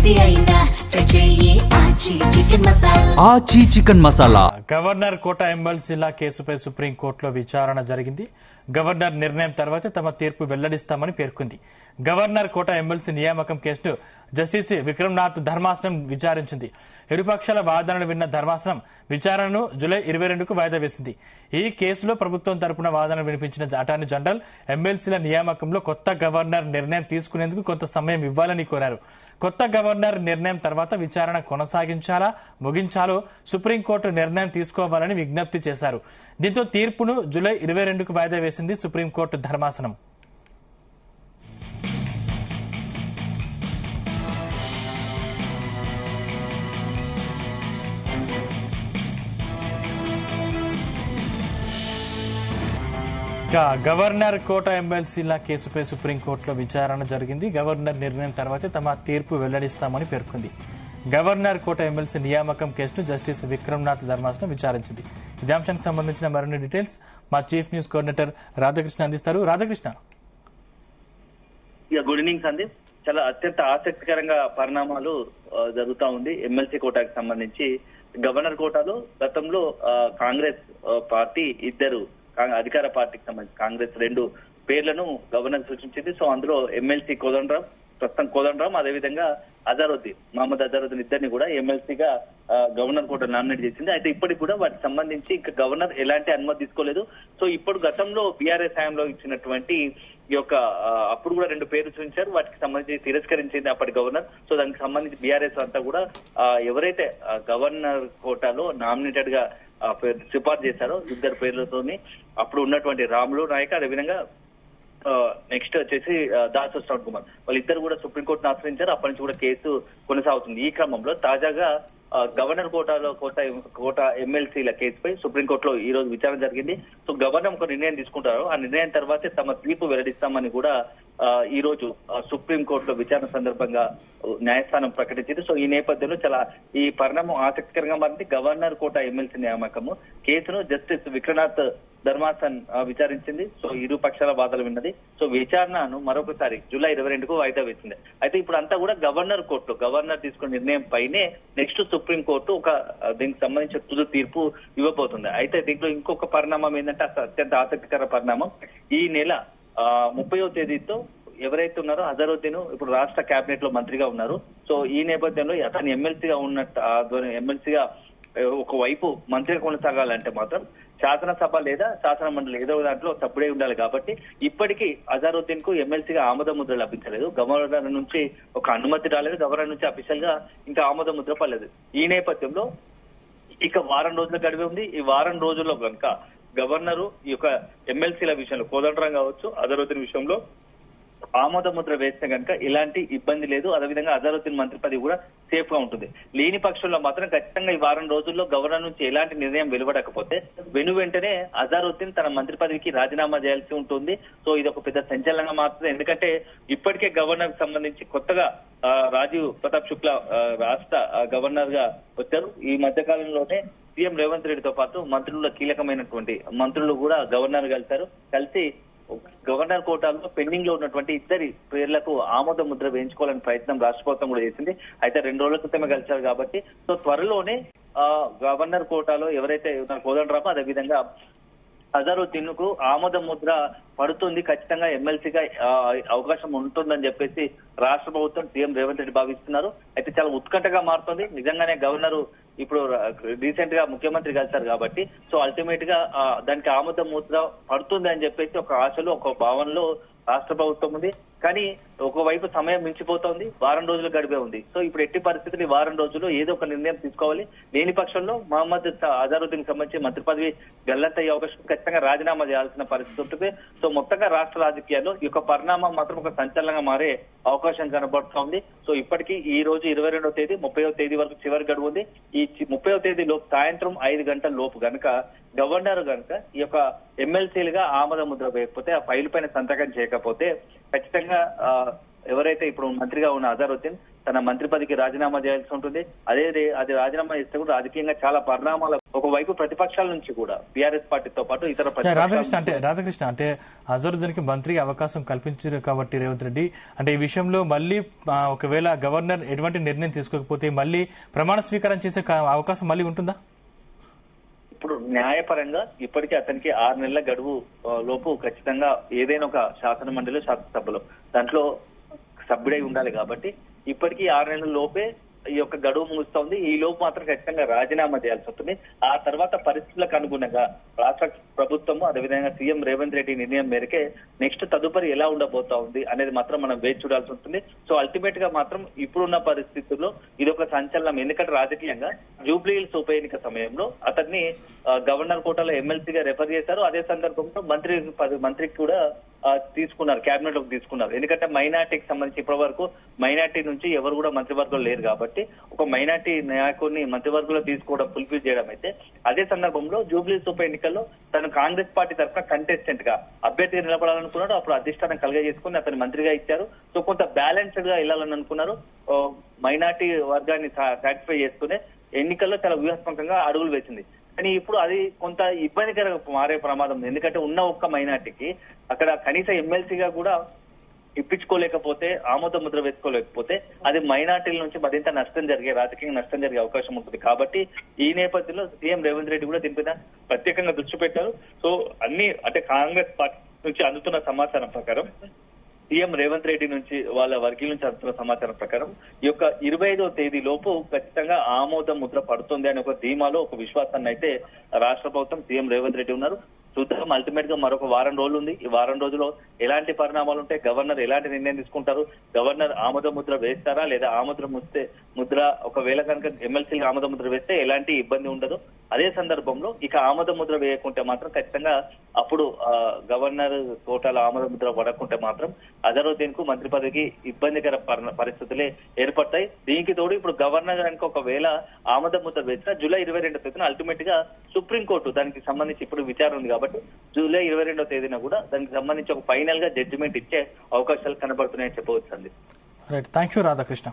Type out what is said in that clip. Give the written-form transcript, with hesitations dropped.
ఏది అయినా ట్రై చెయ్యి ఆచి చికెన్ మసాలా. ఆచి చికెన్ మసాలా. గవర్నర్ కోట ఎమ్మెల్సీల కేసుపై సుప్రీంకోర్టులో విచారణ జరిగింది. గవర్నర్ నిర్ణయం తర్వాత తమ తీర్పు వెల్లడిస్తామని పేర్కొంది. గవర్నర్ కోట ఎమ్మెల్సీ నియామకం కేసును జస్టిస్ విక్రమ్నాథ్ ధర్మాసనం విచారించింది. ఇరుపక్షాల వాదనలు విన్న ధర్మాసనం విచారణను జూలై 22కు వాయిదా వేసింది. ఈ కేసులో ప్రభుత్వం తరపున వాదనలు వినిపించిన అటార్నీ జనరల్ ఎమ్మెల్సీల నియామకంలో కొత్త గవర్నర్ నిర్ణయం తీసుకునేందుకు కొంత సమయం ఇవ్వాలని కోరారు. కొత్త గవర్నర్ నిర్ణయం తర్వాత విచారణ కొనసాగించాలా ముగించాలో సుప్రీంకోర్టు నిర్ణయం తీసుకోవాలని విజ్ఞప్తి చేశారు. దీంతో తీర్పును జూలై 22కు వాయిదా వేసింది సుప్రీంకోర్టు ధర్మాసనం. గవర్నర్ కోట ఎమ్మెల్సీల కేసుపై సుప్రీంకోర్టులో విచారణ జరిగింది. గవర్నర్ నిర్ణయం తర్వాతే తమ తీర్పు వెల్లడిస్తామని పేర్కొంది. గవర్నర్ కోట ఎమ్మెల్సీ నియామకం కేసును జస్టిస్ విక్రమ్నాథ్ ధర్మాసనం విచారించింది. ఇదే అంశానికి సంబంధించిన మరిన్ని డీటెయిల్స్ మా చీఫ్ న్యూస్ కోఆర్డినేటర్ రాధాకృష్ణ అందిస్తారు. Radhakrishna, good evening Sandeep. చాలా అత్యంత ఆసక్తికరంగా పరిణామాలు జరుగుతా ఉంది. ఎమ్మెల్సీ కోటాకి సంబంధించి గవర్నర్ కోటాలో గతంలో కాంగ్రెస్ పార్టీ ఇద్దరు అధికార పార్టీకి సంబంధించి కాంగ్రెస్ 2 పేర్లను గవర్నర్ సూచించింది. సో అందులో ఎమ్మెల్సీ ప్రస్తుతం కోదండరాం, అదేవిధంగా మహమ్మద్ అజరుద్దీన్ ఇద్దరిని కూడా ఎమ్మెల్సీగా గవర్నర్ కోట నామినేట్ చేసింది. అయితే ఇప్పటికి కూడా వాటికి సంబంధించి ఇంకా గవర్నర్ ఎలాంటి అనుమతి తీసుకోలేదు. సో ఇప్పుడు గతంలో బీఆర్ఎస్ హయాంలో ఇచ్చినటువంటి ఈ యొక్క అప్పుడు కూడా 2 పేర్లు చూపించారు. వాటికి సంబంధించి తిరస్కరించింది అప్పటి గవర్నర్. సో దానికి సంబంధించి బీఆర్ఎస్ అంతా కూడా ఎవరైతే గవర్నర్ కోటాలో నామినేటెడ్ గా సిఫార్సు చేశారో 2 పేర్లతోని అప్పుడు ఉన్నటువంటి రాములు నాయక్, అదేవిధంగా నెక్స్ట్ వచ్చేసి దాసు శ్రవణ్ కుమార్, వాళ్ళిద్దరు కూడా సుప్రీంకోర్టును ఆశ్రయించారు. అప్పటి నుంచి కూడా కేసు కొనసాగుతుంది. ఈ క్రమంలో తాజాగా గవర్నర్ కోట ఎమ్మెల్సీల కేసుపై సుప్రీంకోర్టులో ఈ రోజు విచారణ జరిగింది. సో గవర్నర్ ఒక నిర్ణయం తీసుకుంటారు. ఆ నిర్ణయం తర్వాతే తమ తీర్పు వెల్లడిస్తామని కూడా ఈ రోజు సుప్రీంకోర్టులో విచారణ సందర్భంగా న్యాయస్థానం ప్రకటించింది. సో ఈ నేపథ్యంలో ఈ పరిణామం ఆసక్తికరంగా మారింది. గవర్నర్ కోట ఎమ్మెల్సీ నియామకము కేసును జస్టిస్ విక్రమ్నాథ్ ధర్మాసన్ విచారించింది. సో ఇరు పక్షాల వాదనలు విన్నది. సో విచారణను మరొకసారి జూలై 22కు వాయిదా వేసింది. అయితే ఇప్పుడు అంతా కూడా గవర్నర్ తీసుకున్న నిర్ణయం పైనే నెక్స్ట్ సుప్రీంకోర్టు దీనికి సంబంధించిన తుది తీర్పు ఇవ్వబోతుంది. అయితే దీంట్లో ఇంకొక పరిణామం ఏంటంటే అత్యంత ఆసక్తికర పరిణామం, ఈ నెల 30వ తేదీతో ఎవరైతే ఉన్నారో అజరుద్దీన్ ఇప్పుడు రాష్ట్ర కేబినెట్ లో మంత్రిగా ఉన్నారు. సో ఈ నేపథ్యంలో అతను ఎమ్మెల్సీగా ఒకవైపు మంత్రిగా కొనసాగాలంటే మాత్రం శాసనసభ లేదా శాసన మండలి ఏదో దాంట్లో సభ్యుడే ఉండాలి. కాబట్టి ఇప్పటికీ అజరుద్దీన్ కు ఎమ్మెల్సీగా ఆమోద ముద్ర లభించలేదు. గవర్నర్ నుంచి ఒక అనుమతి రాలేదు. గవర్నర్ నుంచి అఫీషియల్ గా ఇంకా ఆమోద ముద్ర పడలేదు. ఈ నేపథ్యంలో ఇక వారం రోజుల గడివే ఉంది. ఈ వారం రోజుల్లో కనుక గవర్నరు ఈ యొక్క ఎమ్మెల్సీల విషయంలో కోదండరాం కావచ్చు, అజరుద్దీన్ విషయంలో ఆమోద ముద్ర వేస్తే కనుక ఎలాంటి ఇబ్బంది లేదు. అదేవిధంగా అజరుద్దీన్ మంత్రి పదవి కూడా సేఫ్ గా ఉంటుంది. లేని పక్షంలో మాత్రం ఖచ్చితంగా ఈ వారం రోజుల్లో గవర్నర్ నుంచి ఎలాంటి నిర్ణయం వెలువడకపోతే వెంటనే అజరుద్దీన్ తన మంత్రి పదవికి రాజీనామా చేయాల్సి ఉంటుంది. సో ఇది ఒక పెద్ద సంచలనంగా మారుతుంది. ఎందుకంటే ఇప్పటికే గవర్నర్ సంబంధించి కొత్తగా రాజీవ్ ప్రతాప్ శుక్లా రాష్ట్ర గవర్నర్ గా వచ్చారు. ఈ మధ్య కాలంలోనే సీఎం రేవంత్ రెడ్డితో పాటు మంత్రుల్లో కీలకమైనటువంటి మంత్రులు కూడా గవర్నర్ కలిసి గవర్నర్ కోటాలో పెండింగ్ లో ఉన్నటువంటి 2 పేర్లకు ఆమోద ముద్ర వేయించుకోవాలని ప్రయత్నం రాష్ట్ర ప్రభుత్వం కూడా చేసింది. అయితే 2 రోజుల క్రితమే కలిశారు కాబట్టి సో త్వరలోనే గవర్నర్ కోటాలో ఎవరైతే కోదండరామో అదేవిధంగా అజరుద్దీన్ కు ఆమోద ముద్ర పడుతుంది, ఖచ్చితంగా ఎమ్మెల్సీగా అవకాశం ఉంటుందని చెప్పేసి రాష్ట్ర ప్రభుత్వం సీఎం రేవంత్ రెడ్డి భావిస్తున్నారు. అయితే చాలా ఉత్కంఠగా మారుతుంది. నిజంగానే గవర్నరు ఇప్పుడు రీసెంట్ గా ముఖ్యమంత్రి కలిశారు కాబట్టి సో అల్టిమేట్ గా దానికి ఆమోద ముద్ర పడుతుంది అని చెప్పేసి ఒక ఆశలో ఒక భావనలో రాష్ట్ర ప్రభుత్వం ఉంది. కానీ ఒకవైపు సమయం మించిపోతోంది. వారం రోజులు గడిపే ఉంది. సో ఇప్పుడు ఎట్టి పరిస్థితులు ఈ వారం రోజుల్లో ఏదో ఒక నిర్ణయం తీసుకోవాలి. లేని పక్షంలో మహమ్మద్ అజరుద్దీన్ సంబంధించి మంత్రి పదవి గల్లంతయ్యే అవకాశం, ఖచ్చితంగా రాజీనామా చేయాల్సిన పరిస్థితి ఉంటుంది. సో మొత్తంగా రాష్ట్ర రాజకీయాల్లో ఈ యొక్క పరిణామం మాత్రం ఒక సంచలనంగా మారే అవకాశం కనబడుతోంది. సో ఇప్పటికీ ఈ రోజు 22వ తేదీ 30వ తేదీ వరకు చివరి గడువు ఉంది. ఈ 30వ తేదీ లోపు సాయంత్రం 5 గంటల లోపు గనక గవర్నర్ ఈ యొక్క ఎమ్మెల్సీలుగా ఆమోద ముద్ర వేయకపోతే ఆ ఫైల్ పైన సంతకం చేయకపోతే ఖచ్చితంగా ఎవరైతే ఇప్పుడు మంత్రిగా ఉన్న అజరుద్దీన్ తన మంత్రి పదవికి రాజీనామా చేయాల్సి ఉంటుంది. అది రాజీనామా చేస్తే కూడా రాజకీయంగా చాలా పరిణామాలు, ఒకవైపు ప్రతిపక్షాల నుంచి కూడా బీఆర్ఎస్ పార్టీతో పాటు ఇతర రాధాకృష్ణ అంటే అజరుద్దీన్ కి మంత్రికి అవకాశం కల్పించారు కాబట్టి రేవంత్ రెడ్డి అంటే ఈ విషయంలో మళ్ళీ ఒకవేళ గవర్నర్ ఎటువంటి నిర్ణయం తీసుకోకపోతే మళ్ళీ ప్రమాణ స్వీకారం చేసే అవకాశం మళ్ళీ ఉంటుందా? ఇప్పుడు న్యాయపరంగా ఇప్పటికీ అతనికి 6 నెలల గడువు లోపు ఖచ్చితంగా ఏదైనా ఒక శాసన మండలిలో శాసనసభలో దాంట్లో సభ్యుడై ఉండాలి కాబట్టి ఇప్పటికీ 6 నెలల లోపే ఈ యొక్క గడువు ముగుస్తోంది. ఈ లోపు మాత్రం ఖచ్చితంగా రాజీనామా చేయాల్సి ఉంటుంది. ఆ తర్వాత పరిస్థితులకు అనుగుణంగా రాష్ట్ర ప్రభుత్వము అదేవిధంగా సీఎం రేవంత్ రెడ్డి నిర్ణయం మేరకే నెక్స్ట్ తదుపరి ఎలా ఉండబోతా ఉంది అనేది మాత్రం మనం వేచి చూడాల్సి ఉంటుంది. సో అల్టిమేట్ గా మాత్రం ఇప్పుడున్న పరిస్థితుల్లో ఇది ఒక సంచలనం. ఎందుకంటే రాజకీయంగా జూబ్లీ హిల్స్ ఉప ఎన్నిక సమయంలో అతన్ని గవర్నర్ కోటాలో ఎమ్మెల్సీగా రెఫర్ చేశారు. అదే సందర్భంలో మంత్రికి కూడా తీసుకున్నారు, కేబినెట్ లోకి తీసుకున్నారు. ఎందుకంటే మైనార్టీకి సంబంధించి ఇప్పటి వరకు మైనార్టీ నుంచి ఎవరు కూడా మంత్రివర్గంలో లేరు కాబట్టి ఒక మైనార్టీ నాయకుడిని మంత్రివర్గంలో తీసుకోవడం ఫుల్ఫిల్ చేయడం అయితే, అదే సందర్భంలో జూబ్లీస్ ఉప ఎన్నికల్లో తను కాంగ్రెస్ పార్టీ తరఫున కంటెస్టెంట్ గా అభ్యర్థిగా నిలబడాలనుకున్నాడు. అప్పుడు అధిష్టానం కలుగజేసుకుని అతను మంత్రిగా ఇచ్చారు. సో కొంత బ్యాలెన్స్డ్ గా వెళ్ళాలని అనుకున్నారు. మైనార్టీ వర్గాన్ని సాటిస్ఫై చేసుకునే ఎన్నికల్లో చాలా వ్యూహాత్మకంగా అడుగులు వేసింది. కానీ ఇప్పుడు అది కొంత ఇబ్బందికరంగా మారే ప్రమాదం ఉంది. ఎందుకంటే ఉన్న ఒక్క మైనార్టీకి అక్కడ కనీస ఎమ్మెల్సీగా కూడా ఇప్పించుకోలేకపోతే, ఆమోద ముద్ర వేసుకోలేకపోతే అది మైనార్టీల నుంచి మరింత నష్టం జరిగే, రాజకీయంగా నష్టం జరిగే అవకాశం ఉంటుంది. కాబట్టి ఈ నేపథ్యంలో సీఎం రేవంత్ రెడ్డి కూడా దీనిపైన ప్రత్యేకంగా దృష్టి పెట్టారు. సో అన్ని అంటే కాంగ్రెస్ పార్టీ నుంచి అందుతున్న సమాచారం ప్రకారం, సీఎం రేవంత్ రెడ్డి నుంచి వాళ్ళ వర్గీయుల నుంచి అందుతున్న సమాచారం ప్రకారం ఈ యొక్క 25వ తేదీ లోపు ఖచ్చితంగా ఆమోద ముద్ర పడుతుంది అనే ఒక ధీమాలో, ఒక విశ్వాసాన్ని అయితే రాష్ట్ర ప్రభుత్వం సీఎం రేవంత్ రెడ్డి ఉన్నారు. చూద్దాం, అల్టిమేట్ గా మరొక వారం రోజులు ఉంది. ఈ వారం రోజుల్లో ఎలాంటి పరిణామాలు ఉంటాయి, గవర్నర్ ఎలాంటి నిర్ణయం తీసుకుంటారు, గవర్నర్ ఆమోద ముద్ర వేస్తారా లేదా ఆమోద ముద్ర ఒకవేళ కనుక ఎమ్మెల్సీకి ఆమోద ముద్ర వేస్తే ఎలాంటి ఇబ్బంది ఉండదు. అదే సందర్భంలో ఇక ఆమోద ముద్ర వేయకుంటే మాత్రం ఖచ్చితంగా అప్పుడు గవర్నర్ కోటాలో ఆమోద ముద్ర పడకుంటే మాత్రం అజరుద్దీన్ కు మంత్రి పదవికి ఇబ్బందికర పరిస్థితులే ఏర్పడతాయి. దీనికి తోడు ఇప్పుడు గవర్నర్ కనుక ఒకవేళ ఆమోద ముద్ర వేసినా జూలై 22వ తేదీన అల్టిమేట్ గా సుప్రీంకోర్టు దానికి సంబంధించి ఇప్పుడు విచారణ ఉంది కాబట్టి జూలై 22వ తేదీన కూడా దానికి సంబంధించి ఒక ఫైనల్ గా జడ్జిమెంట్ ఇచ్చే అవకాశాలు కనబడుతున్నాయని చెప్పవచ్చు అండి. Right, thank you Radhakrishna.